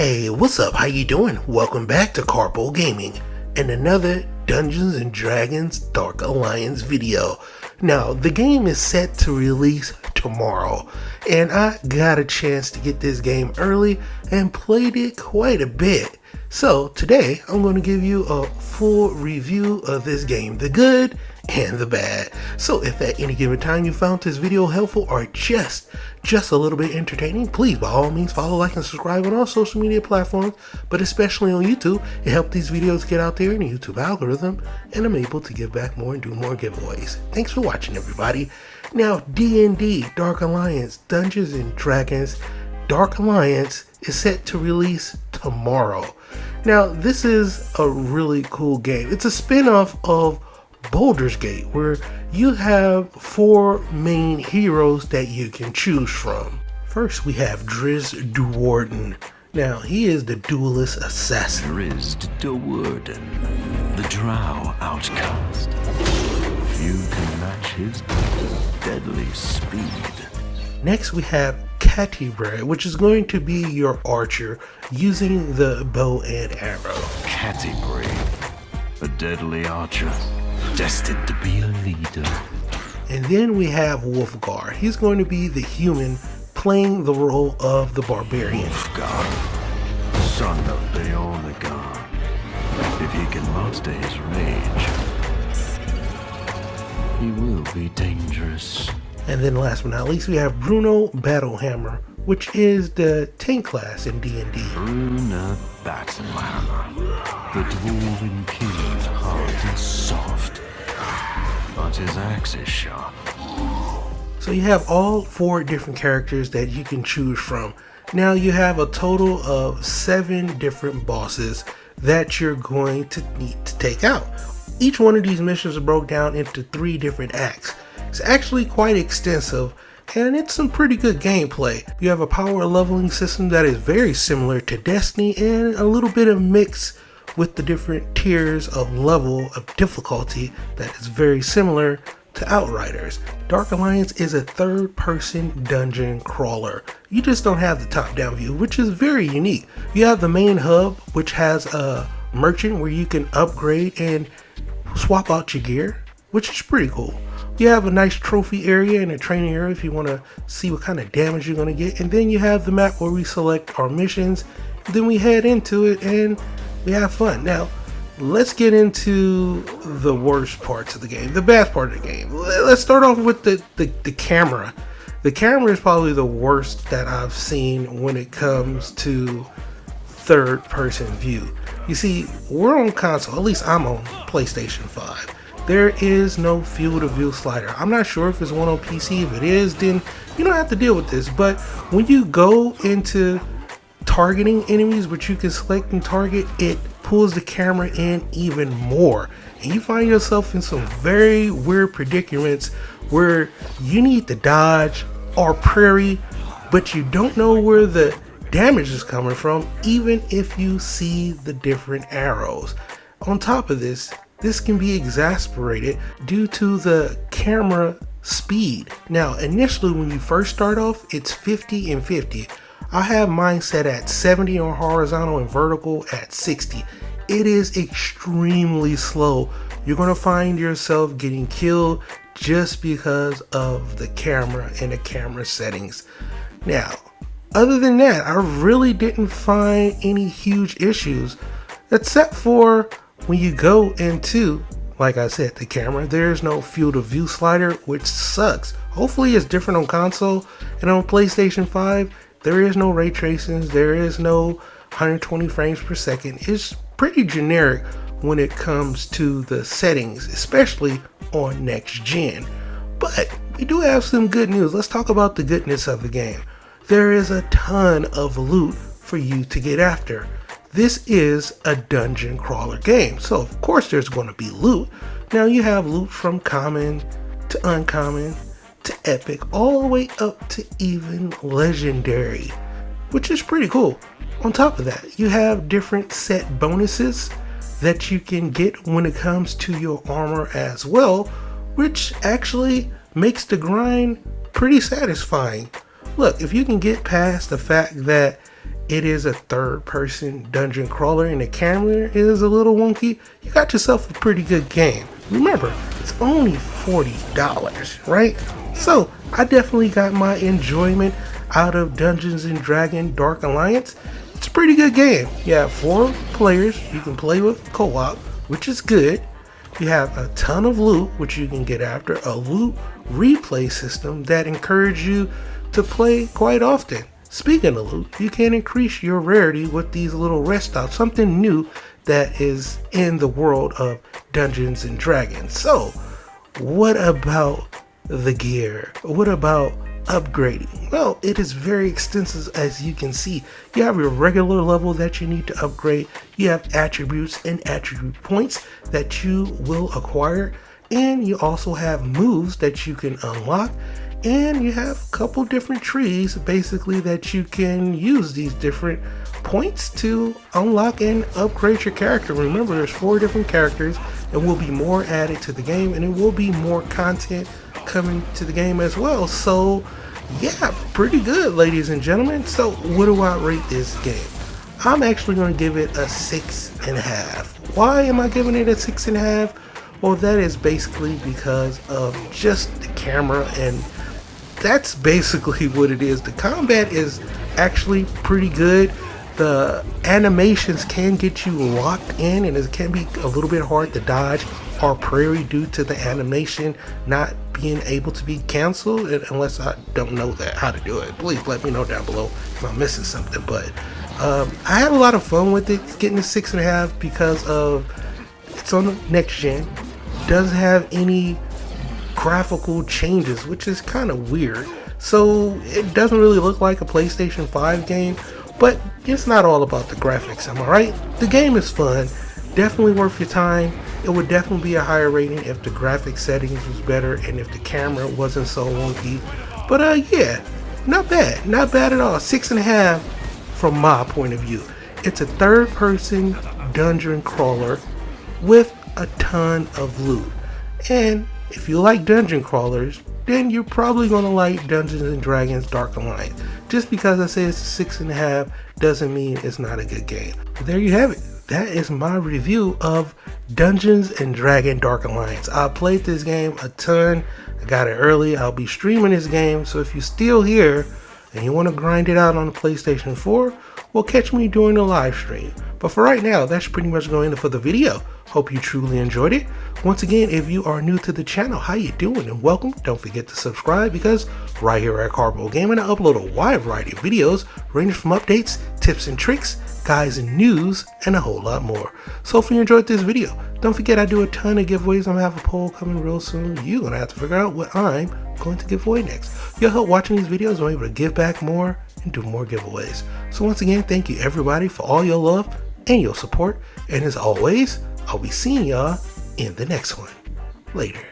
Hey, what's up? How you doing? Welcome back to Karpo Gaming and another Dungeons and Dragons Dark Alliance video. Now, the game is set to release tomorrow, and I got a chance to get this game early and played it quite a bit. So today, I'm going to give you a full review of this game, the good and the bad. So if at any given time you found this video helpful or just a little bit entertaining, please by all means follow, like, and subscribe on all social media platforms, but especially on YouTube. It helps these videos get out there in the YouTube algorithm, and I'm able to give back more and do more giveaways. Thanks for watching, everybody. Now, D&D, Dark Alliance, Dungeons and Dragons, Dark Alliance is set to release tomorrow. Now, this is a really cool game. It's a spin-off of Baldur's Gate, where you have 4 main heroes that you can choose from. First, we have Drizzt Do'Urden. Now, he is the duelist assassin. Drizzt Do'Urden, the drow outcast. Few can match his deadly speed. Next, we have Catibre, which is going to be your archer using the bow and arrow. Catibre, a deadly archer, destined to be a leader. And then we have Wolfgar. He's going to be the human playing the role of the barbarian. Wolfgar, son of Beornagar. If he can master his rage, he will be dangerous. And then last but not least, we have Bruno Battlehammer, which is the tank class in D&D. Bruno Battlehammer, the dwarven king's heart is soft, but his axe is sharp. So you have all 4 different characters that you can choose from. Now you have a total of 7 different bosses that you're going to need to take out. Each one of these missions are broken down into 3 different acts. It's actually quite extensive, and it's some pretty good gameplay. You have a power leveling system that is very similar to Destiny, and a little bit of mix with the different tiers of level of difficulty that is very similar to Outriders. Dark Alliance is a third-person dungeon crawler. You just don't have the top-down view, which is very unique. You have the main hub, which has a merchant where you can upgrade and swap out your gear, which is pretty cool. You have a nice trophy area and a training area if you want to see what kind of damage you're going to get. And then you have the map where we select our missions. Then we head into it and we have fun. Now, let's get into the worst parts of the game, the bad part of the game. Let's start off with the camera. The camera is probably the worst that I've seen when it comes to third-person view. You see, we're on console, at least I'm on PlayStation 5. There is no field of view slider. I'm not sure if there's one on PC. If it is, then you don't have to deal with this. But when you go into targeting enemies, which you can select and target, it pulls the camera in even more. And you find yourself in some very weird predicaments where you need to dodge or parry, but you don't know where the damage is coming from, even if you see the different arrows. On top of this can be exasperated due to the camera speed. Now, initially when you first start off, it's 50 and 50. I have mine set at 70 on horizontal and vertical at 60. It is extremely slow. You're going to find yourself getting killed just because of the camera and the camera settings. Now, other than that, I really didn't find any huge issues, except for when you go into, like I said, the camera. There's no field of view slider, which sucks. Hopefully it's different on console. And on PlayStation 5, there is no ray tracing. There is no 120 frames per second. It's pretty generic when it comes to the settings, especially on next gen. But we do have some good news. Let's talk about the goodness of the game. There is a ton of loot for you to get after. This is a dungeon crawler game, so of course there's going to be loot. Now you have loot from common to uncommon to epic, all the way up to even legendary, which is pretty cool. On top of that, you have different set bonuses that you can get when it comes to your armor as well, which actually makes the grind pretty satisfying. Look, if you can get past the fact that it is a third-person dungeon crawler and the camera is a little wonky, you got yourself a pretty good game. Remember, it's only $40, right? So I definitely got my enjoyment out of Dungeons and Dragons Dark Alliance. It's a pretty good game. You have 4 players, you can play with co-op, which is good. You have a ton of loot, which you can get after, a loot replay system that encourages you to play quite often. Speaking of loot, you can increase your rarity with these little rest stops, something new that is in the world of Dungeons and Dragons. So, what about the gear? What about upgrading? Well, it is very extensive, as you can see. You have your regular level that you need to upgrade. You have attributes and attribute points that you will acquire, and you also have moves that you can unlock, and you have a couple different trees basically that you can use these different points to unlock and upgrade your character. Remember, there's 4 different characters and will be more added to the game, and it will be more content coming to the game as well. So yeah, pretty good, ladies and gentlemen. So what do I rate this game? I'm actually going to give it a 6.5. Why am I giving it a 6.5? Well, that is basically because of just the camera, and that's basically what it is. The combat is actually pretty good. The animations can get you locked in, and it can be a little bit hard to dodge or parry due to the animation not being able to be canceled. Unless I don't know how to do it, please let me know down below if I'm missing something. But I had a lot of fun with it, getting a 6.5 because of it's on the next gen, doesn't have any graphical changes, which is kind of weird. So it doesn't really look like a PlayStation 5 game, but it's not all about the graphics, am I right? The game is fun, definitely worth your time. It would definitely be a higher rating if the graphic settings was better and if the camera wasn't so wonky. But yeah, not bad at all. 6.5 from my point of view. It's a third-person dungeon crawler with a ton of loot, and if you like dungeon crawlers, then you're probably going to like Dungeons and Dragons Dark Alliance. Just because I say it's a 6.5 doesn't mean it's not a good game. But there you have it. That is my review of Dungeons and Dragons Dark Alliance. I played this game a ton. I got it early. I'll be streaming this game, so if you're still here and you want to grind it out on the PlayStation 4, well, catch me during the live stream. But for right now, that's pretty much going to for the video. Hope you truly enjoyed it. Once again, if you are new to the channel, how you doing and welcome. Don't forget to subscribe, because right here at Karpo Gaming, I upload a wide variety of videos ranging from updates, tips and tricks, guides and news, and a whole lot more. So if you enjoyed this video, don't forget I do a ton of giveaways. I'm gonna have a poll coming real soon. You're gonna have to figure out what I'm going to give away next. Your help watching these videos, I'm able to give back more and do more giveaways. So once again, thank you everybody for all your love and your support. And as always, I'll be seeing y'all in the next one. Later.